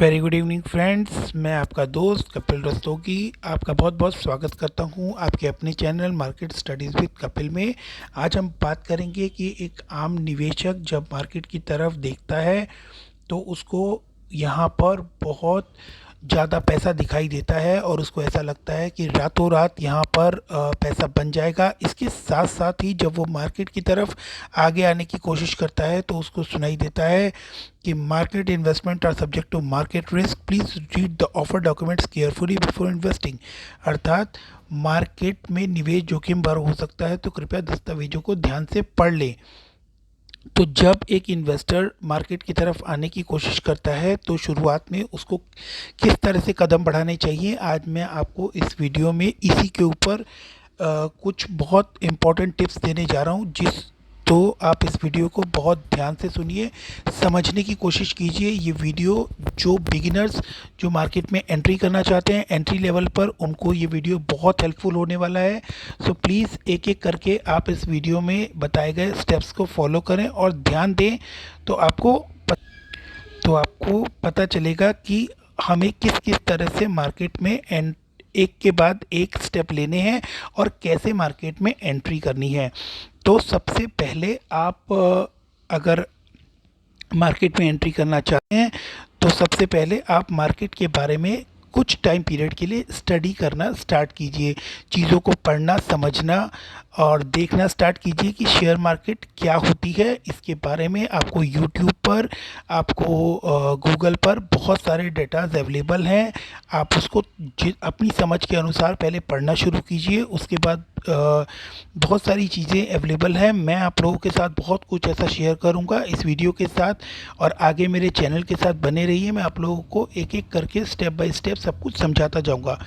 Very good evening friends, मैं आपका दोस्त कपिल रस्तोगी आपका बहुत बहुत स्वागत करता हूं आपके अपने channel market studies with Kapil में। आज हम बात करेंगे कि एक आम निवेशक जब मार्केट की तरफ देखता है तो उसको यहाँ पर बहुत ज़्यादा पैसा दिखाई देता है और उसको ऐसा लगता है कि रातों रात यहाँ पर पैसा बन जाएगा। इसके साथ साथ ही जब वो मार्केट की तरफ आगे आने की कोशिश करता है तो उसको सुनाई देता है कि market investment are subject to market risk, please read the offer documents carefully before investing. अर्थात मार्केट में निवेश जोखिम भरा हो सकता है, तो कृपया दस्तावेजों को ध्यान से पढ़ लें। तो जब एक इन्वेस्टर मार्केट की तरफ आने की कोशिश करता है तो शुरुआत में उसको किस तरह से कदम बढ़ाने चाहिए, आज मैं आपको इस वीडियो में इसी के ऊपर कुछ बहुत इम्पोर्टेंट टिप्स देने जा रहा हूँ। तो आप इस वीडियो को बहुत ध्यान से सुनिए, समझने की कोशिश कीजिए। ये वीडियो जो बिगिनर्स जो मार्केट में एंट्री करना चाहते हैं एंट्री लेवल पर, उनको ये वीडियो बहुत हेल्पफुल होने वाला है। सो प्लीज़ एक एक करके आप इस वीडियो में बताए गए स्टेप्स को फॉलो करें और ध्यान दें, तो आपको पता चलेगा कि हमें किस किस तरह से मार्केट में एक के बाद एक स्टेप लेने हैं और कैसे मार्केट में एंट्री करनी है। तो सबसे पहले आप अगर मार्केट में एंट्री करना चाहते हैं तो सबसे पहले आप मार्केट के बारे में कुछ टाइम पीरियड के लिए स्टडी करना स्टार्ट कीजिए। चीज़ों को पढ़ना, समझना और देखना स्टार्ट कीजिए कि शेयर मार्केट क्या होती है। इसके बारे में आपको यूट्यूब पर, आपको गूगल पर बहुत सारे डेटाज अवेलेबल हैं। आप उसको अपनी समझ के अनुसार पहले पढ़ना शुरू कीजिए। उसके बाद बहुत सारी चीज़ें अवेलेबल हैं। मैं आप लोगों के साथ बहुत कुछ ऐसा शेयर करूंगा इस वीडियो के साथ, और आगे मेरे चैनल के साथ बने रहिए। मैं आप लोगों को एक एक करके स्टेप बाय स्टेप सब कुछ समझाता जाऊंगा।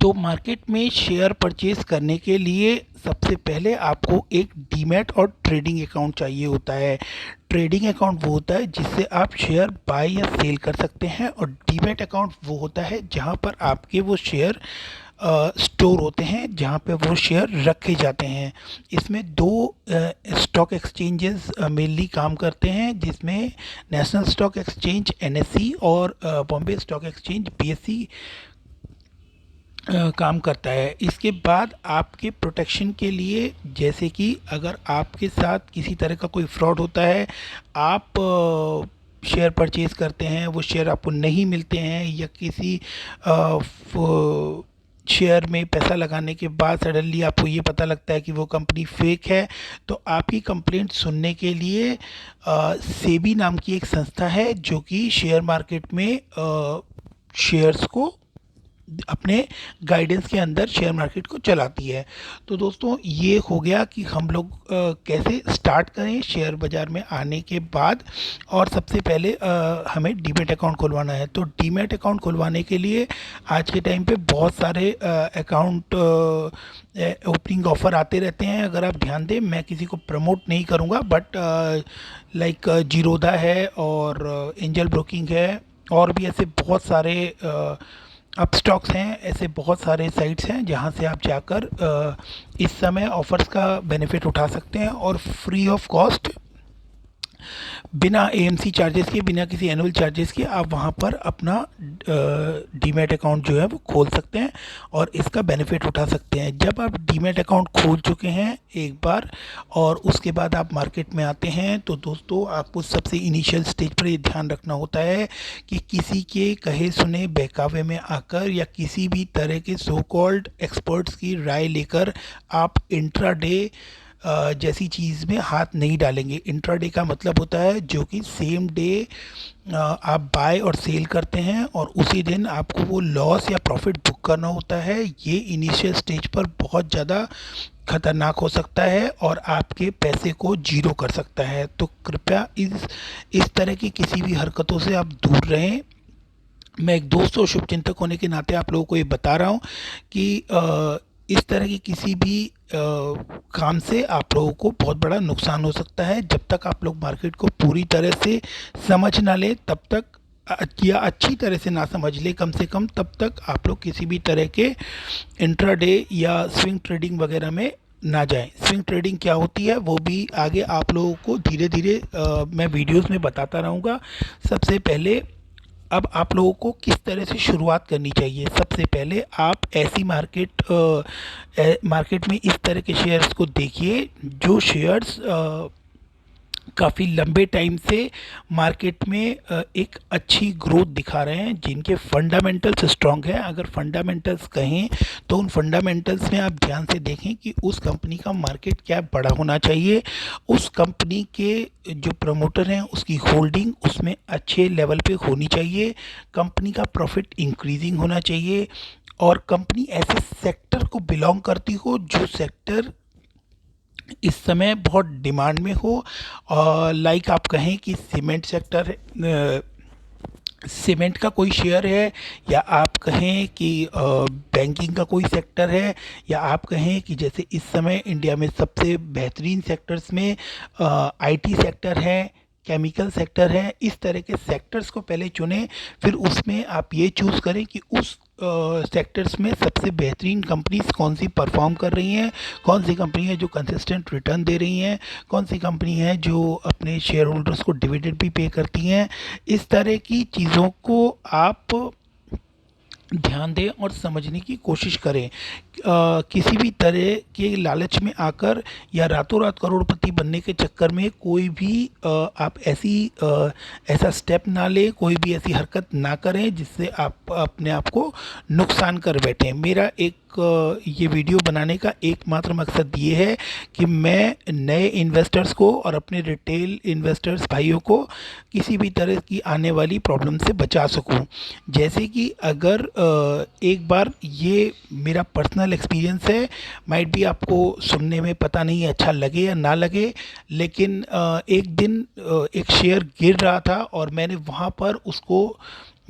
तो मार्केट में शेयर परचेज करने के लिए सबसे पहले आपको एक डीमैट और ट्रेडिंग अकाउंट चाहिए होता है। ट्रेडिंग अकाउंट वो होता है जिससे आप शेयर बाय या सेल कर सकते हैं, और डीमैट अकाउंट वो होता है जहां पर आपके वो शेयर स्टोर होते हैं, जहाँ पे वो शेयर रखे जाते हैं। इसमें दो स्टॉक एक्सचेंजेस मेनली काम करते हैं, जिसमें नेशनल स्टॉक एक्सचेंज एनएससी और बॉम्बे स्टॉक एक्सचेंज बीएससी काम करता है। इसके बाद आपके प्रोटेक्शन के लिए, जैसे कि अगर आपके साथ किसी तरह का कोई फ्रॉड होता है, आप शेयर परचेज करते हैं, वो शेयर आपको नहीं मिलते हैं, या किसी शेयर में पैसा लगाने के बाद सडनली आपको ये पता लगता है कि वो कंपनी फेक है, तो आपकी कंप्लेंट सुनने के लिए सेबी नाम की एक संस्था है जो कि शेयर मार्केट में शेयर्स को अपने गाइडेंस के अंदर शेयर मार्केट को चलाती है। तो दोस्तों, ये हो गया कि हम लोग कैसे स्टार्ट करें शेयर बाज़ार में आने के बाद। और सबसे पहले हमें डीमैट अकाउंट खुलवाना है। तो डीमैट अकाउंट खुलवाने के लिए आज के टाइम पे बहुत सारे अकाउंट ओपनिंग ऑफ़र आते रहते हैं। अगर आप ध्यान दें, मैं किसी को प्रमोट नहीं करूँगा, बट लाइक जीरोधा है और एंजल ब्रोकिंग है, और भी ऐसे बहुत सारे अपस्टॉक्स हैं। ऐसे बहुत सारे साइट्स हैं जहां से आप जाकर इस समय ऑफ़र्स का बेनिफिट उठा सकते हैं, और फ्री ऑफ कॉस्ट, बिना एएमसी चार्जेस के, बिना किसी एनुअल चार्जेस के आप वहां पर अपना डीमैट अकाउंट जो है वो खोल सकते हैं और इसका बेनिफिट उठा सकते हैं। जब आप डीमैट अकाउंट खोल चुके हैं एक बार और उसके बाद आप मार्केट में आते हैं, तो दोस्तों आपको सबसे इनिशियल स्टेज पर ये ध्यान रखना होता है कि किसी के कहे सुने बहकावे में आकर या किसी भी तरह के सो कॉल्ड एक्सपर्ट्स की राय लेकर आप इंट्राडे जैसी चीज़ में हाथ नहीं डालेंगे। इंट्राडे का मतलब होता है जो कि सेम डे आप बाय और सेल करते हैं और उसी दिन आपको वो लॉस या प्रॉफिट बुक करना होता है। ये इनिशियल स्टेज पर बहुत ज़्यादा खतरनाक हो सकता है और आपके पैसे को जीरो कर सकता है। तो कृपया इस तरह की किसी भी हरकतों से आप दूर रहें। मैं एक दोस्त और शुभचिंतक होने के नाते आप लोगों को ये बता रहा हूँ कि इस तरह की किसी भी काम से आप लोगों को बहुत बड़ा नुकसान हो सकता है। जब तक आप लोग मार्केट को पूरी तरह से समझ ना ले तब तक, या अच्छी तरह से ना समझ ले कम से कम, तब तक आप लोग किसी भी तरह के इंट्राडे या स्विंग ट्रेडिंग वगैरह में ना जाएं। स्विंग ट्रेडिंग क्या होती है वो भी आगे आप लोगों को धीरे धीरे मैं वीडियोस में बताता रहूँगा। सबसे पहले अब आप लोगों को किस तरह से शुरुआत करनी चाहिए। सबसे पहले आप ऐसी मार्केट में इस तरह के शेयर्स को देखिए जो शेयर्स काफ़ी लंबे टाइम से मार्केट में एक अच्छी ग्रोथ दिखा रहे हैं, जिनके फंडामेंटल्स स्ट्रांग हैं। अगर फंडामेंटल्स कहें तो उन फंडामेंटल्स में आप ध्यान से देखें कि उस कंपनी का मार्केट कैप बड़ा होना चाहिए, उस कंपनी के जो प्रमोटर हैं उसकी होल्डिंग उसमें अच्छे लेवल पे होनी चाहिए, कंपनी का प्रॉफिट इंक्रीजिंग होना चाहिए, और कंपनी ऐसे सेक्टर को बिलोंग करती हो जो सेक्टर इस समय बहुत डिमांड में हो। लाइक आप कहें कि सीमेंट सेक्टर, सीमेंट का कोई शेयर है, या आप कहें कि बैंकिंग का कोई सेक्टर है, या आप कहें कि जैसे इस समय इंडिया में सबसे बेहतरीन सेक्टर्स में आईटी सेक्टर है, केमिकल सेक्टर है। इस तरह के सेक्टर्स को पहले चुनें, फिर उसमें आप ये चूज़ करें कि उस सेक्टर्स में सबसे बेहतरीन कंपनीज कौन सी परफॉर्म कर रही हैं, कौन सी कंपनी है जो कंसिस्टेंट रिटर्न दे रही हैं, कौन सी कंपनी है जो अपने शेयर होल्डर्स को डिविडेंड भी पे करती हैं। इस तरह की चीज़ों को आप ध्यान दें और समझने की कोशिश करें। किसी भी तरह के लालच में आकर या रातों रात करोड़पति बनने के चक्कर में कोई भी आप ऐसा स्टेप ना लें, कोई भी ऐसी हरकत ना करें जिससे आप अपने आप को नुकसान कर बैठें। मेरा एक ये वीडियो बनाने का एकमात्र मकसद ये है कि मैं नए इन्वेस्टर्स को और अपने रिटेल इन्वेस्टर्स भाइयों को किसी भी तरह की आने वाली प्रॉब्लम से बचा सकूं। जैसे कि अगर एक बार, ये मेरा पर्सनल एक्सपीरियंस है, माइट भी आपको सुनने में पता नहीं अच्छा लगे या ना लगे, लेकिन एक दिन एक शेयर गिर रहा था और मैंने वहाँ पर उसको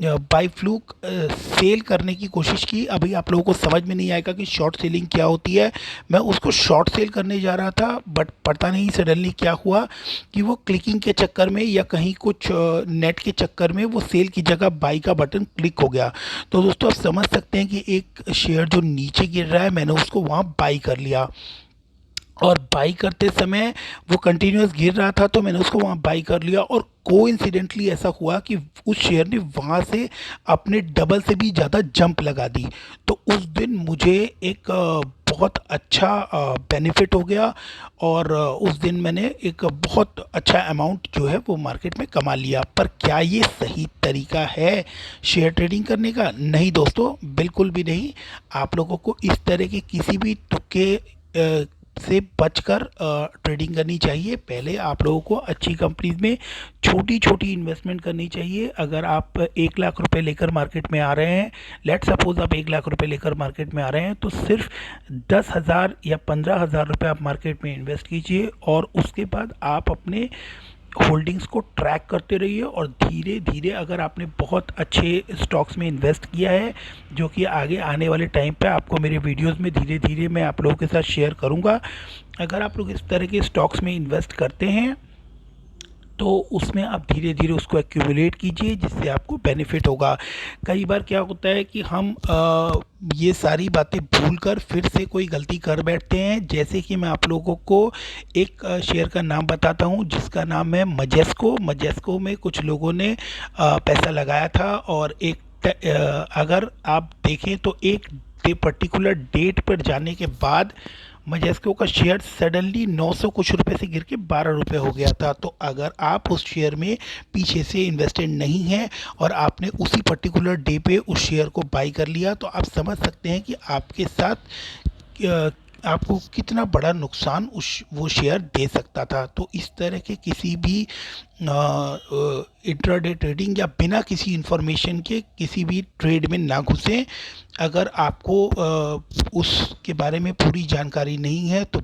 बाई फ्लूक सेल करने की कोशिश की। अभी आप लोगों को समझ में नहीं आएगा कि शॉर्ट सेलिंग क्या होती है। मैं उसको शॉर्ट सेल करने जा रहा था, बट पता नहीं सडनली क्या हुआ कि वो क्लिकिंग के चक्कर में या कहीं कुछ नेट के चक्कर में वो सेल की जगह बाई का बटन क्लिक हो गया। तो दोस्तों आप समझ सकते हैं कि एक शेयर जो नीचे गिर रहा है, मैंने उसको वहाँ बाई कर लिया, और बाई करते समय वो कंटिन्यूअस गिर रहा था तो मैंने उसको वहाँ बाई कर लिया, और कोइंसिडेंटली ऐसा हुआ कि उस शेयर ने वहाँ से अपने डबल से भी ज़्यादा जंप लगा दी। तो उस दिन मुझे एक बहुत अच्छा बेनिफिट हो गया, और उस दिन मैंने एक बहुत अच्छा अमाउंट जो है वो मार्केट में कमा लिया। पर क्या ये सही तरीका है शेयर ट्रेडिंग करने का? नहीं दोस्तों, बिल्कुल भी नहीं। आप लोगों को इस तरह के किसी भी तुक्के से बचकर ट्रेडिंग करनी चाहिए। पहले आप लोगों को अच्छी कंपनीज में छोटी छोटी इन्वेस्टमेंट करनी चाहिए। अगर आप 1 लाख रुपए लेकर मार्केट में आ रहे हैं, लेट सपोज आप 1 लाख रुपए लेकर मार्केट में आ रहे हैं, तो सिर्फ 10,000 या 15,000 रुपये आप मार्केट में इन्वेस्ट कीजिए, और उसके बाद आप अपने होल्डिंग्स को ट्रैक करते रहिए, और धीरे धीरे अगर आपने बहुत अच्छे स्टॉक्स में इन्वेस्ट किया है, जो कि आगे आने वाले टाइम पे आपको मेरे वीडियोस में धीरे धीरे मैं आप लोगों के साथ शेयर करूंगा, अगर आप लोग इस तरह के स्टॉक्स में इन्वेस्ट करते हैं तो उसमें आप धीरे धीरे उसको एक्यूमुलेट कीजिए, जिससे आपको बेनिफिट होगा। कई बार क्या होता है कि हम ये सारी बातें भूलकर फिर से कोई गलती कर बैठते हैं। जैसे कि मैं आप लोगों को एक शेयर का नाम बताता हूँ जिसका नाम है मजेस्को। मजेस्को में कुछ लोगों ने पैसा लगाया था, और अगर आप देखें तो एक पर्टिकुलर डेट पर जाने के बाद मजेस्को का शेयर सडनली 900 कुछ रुपए से गिर के 12 रुपये हो गया था। तो अगर आप उस शेयर में पीछे से इन्वेस्टेड नहीं हैं और आपने उसी पर्टिकुलर डे पे उस शेयर को बाई कर लिया, तो आप समझ सकते हैं कि आपके साथ आपको कितना बड़ा नुकसान उस वो शेयर दे सकता था। तो इस तरह के किसी भी इंट्राडे ट्रेडिंग या बिना किसी इंफॉर्मेशन के किसी भी ट्रेड में ना घुसें। अगर आपको उसके बारे में पूरी जानकारी नहीं है तो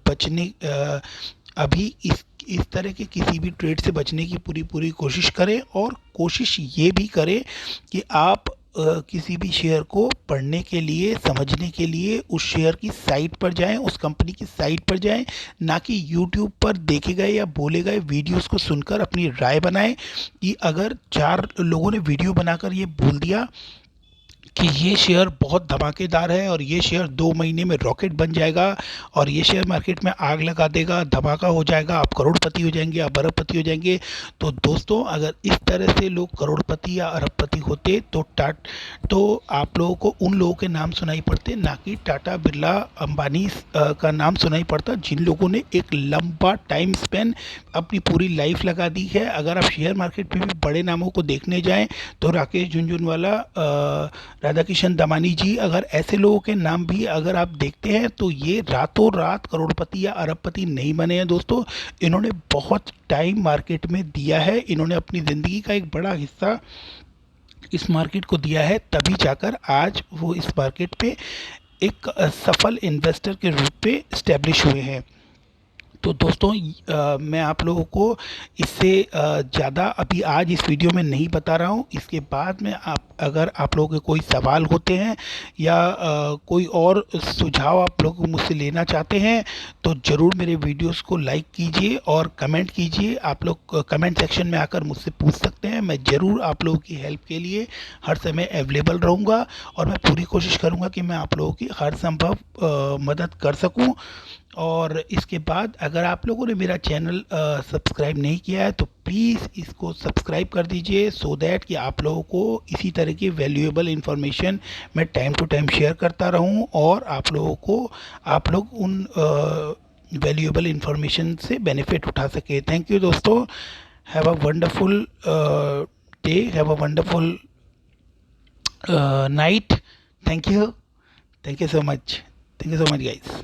अभी इस तरह के किसी भी ट्रेड से बचने की पूरी पूरी कोशिश करें, और कोशिश ये भी करें कि आप किसी भी शेयर को पढ़ने के लिए, समझने के लिए उस शेयर की साइट पर जाएं, उस कंपनी की साइट पर जाएं, ना कि यूट्यूब पर देखे गए या बोले गए वीडियोस को सुनकर अपनी राय बनाएं। कि अगर 4 लोगों ने वीडियो बनाकर ये बोल दिया कि ये शेयर बहुत धमाकेदार है और ये शेयर 2 महीने में रॉकेट बन जाएगा और ये शेयर मार्केट में आग लगा देगा, धमाका हो जाएगा, आप करोड़पति हो जाएंगे, आप अरबपति हो जाएंगे। तो दोस्तों, अगर इस तरह से लोग करोड़पति या अरबपति होते तो आप लोगों को उन लोगों के नाम सुनाई पड़ते, ना कि टाटा, बिरला, अंबानी का नाम सुनाई पड़ता, जिन लोगों ने एक लंबा टाइम स्पेन अपनी पूरी लाइफ लगा दी है। अगर आप शेयर मार्केट में भी बड़े नामों को देखने जाएं तो राकेश झुनझुनवाला, राधा किशन दमानी जी, अगर ऐसे लोगों के नाम भी अगर आप देखते हैं तो ये रातों रात करोड़पति या अरबपति नहीं बने हैं दोस्तों। इन्होंने बहुत टाइम मार्केट में दिया है, इन्होंने अपनी ज़िंदगी का एक बड़ा हिस्सा इस मार्केट को दिया है, तभी जाकर आज वो इस मार्केट पे एक सफल इन्वेस्टर के रूप में इस्टेब्लिश हुए हैं। तो दोस्तों, मैं आप लोगों को इससे ज़्यादा अभी आज इस वीडियो में नहीं बता रहा हूँ। इसके बाद में अगर आप लोगों के कोई सवाल होते हैं या कोई और सुझाव आप लोग मुझसे लेना चाहते हैं तो ज़रूर मेरे वीडियोस को लाइक कीजिए और कमेंट कीजिए। आप लोग कमेंट सेक्शन में आकर मुझसे पूछ सकते हैं, मैं ज़रूर आप लोगों की हेल्प के लिए हर समय अवेलेबल रहूँगा और मैं पूरी कोशिश करूँगा कि मैं आप लोगों की हर संभव मदद कर सकूँ। और इसके बाद अगर आप लोगों ने मेरा चैनल सब्सक्राइब नहीं किया है तो प्लीज़ इसको सब्सक्राइब कर दीजिए, सो दैट कि आप लोगों को इसी तरह की वैल्यूएबल इन्फॉर्मेशन मैं टाइम टू टाइम शेयर करता रहूं और आप लोग उन वैल्यूएबल इन्फॉर्मेशन से बेनिफिट उठा सके। थैंक यू दोस्तों, have a wonderful day, have a wonderful night. Thank you, thank you so much, thank you so much guys.